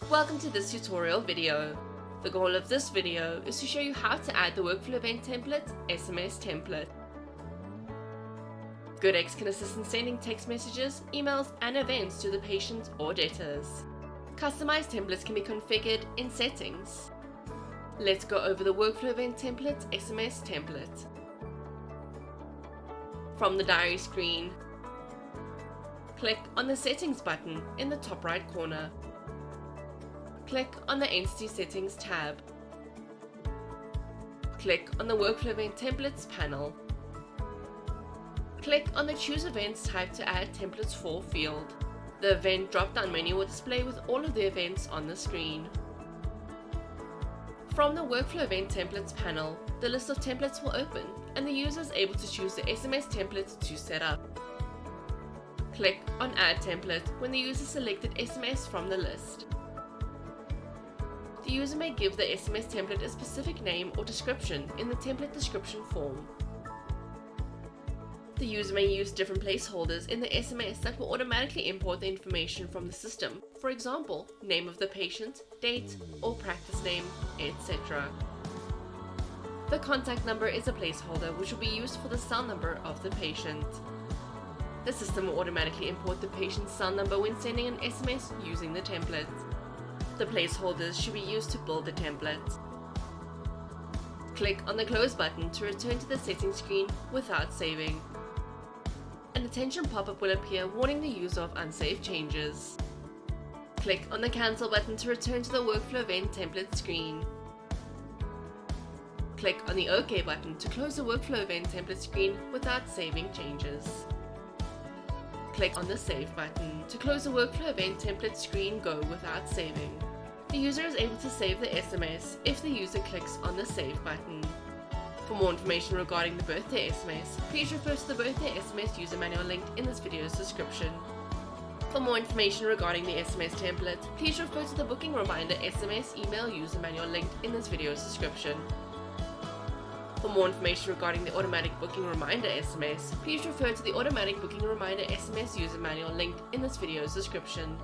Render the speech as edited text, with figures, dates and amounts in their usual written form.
Welcome to this tutorial video. The goal of this video is to show you how to add the workflow event template, SMS Template. GoodX can assist in sending text messages, emails, and events to the patient or debtors. Customized templates can be configured in Settings. Let's go over the workflow event template, SMS Template. From the diary screen, click on the Settings button in the top right corner. Click on the Entity Settings tab. Click on the Workflow Event Templates panel. Click on the Choose Events Type to add templates for field. The Event drop-down menu will display with all of the events on the screen. From the Workflow Event Templates panel, the list of templates will open and the user is able to choose the SMS template to set up. Click on Add Template when the user selected SMS from the list. The user may give the SMS template a specific name or description in the template description form. The user may use different placeholders in the SMS that will automatically import the information from the system, for example, name of the patient, date, or practice name, etc. The contact number is a placeholder which will be used for the cell number of the patient. The system will automatically import the patient's cell number when sending an SMS using the template. The placeholders should be used to build the template. Click on the Close button to return to the settings screen without saving. An attention pop-up will appear warning the user of unsaved changes. Click on the Cancel button to return to the Workflow Event Template screen. Click on the OK button to close the Workflow Event Template screen without saving changes. Click on the Save button to close the Workflow Event Template screen Go without saving. The user is able to save the SMS if the user clicks on the Save button. For more information regarding the birthday SMS, please refer to the birthday SMS user manual linked in this video's description. For more information regarding the SMS template, please refer to the booking reminder SMS email user manual linked in this video's description. For more information regarding the automatic booking reminder SMS, please refer to the automatic booking reminder SMS user manual linked in this video's description.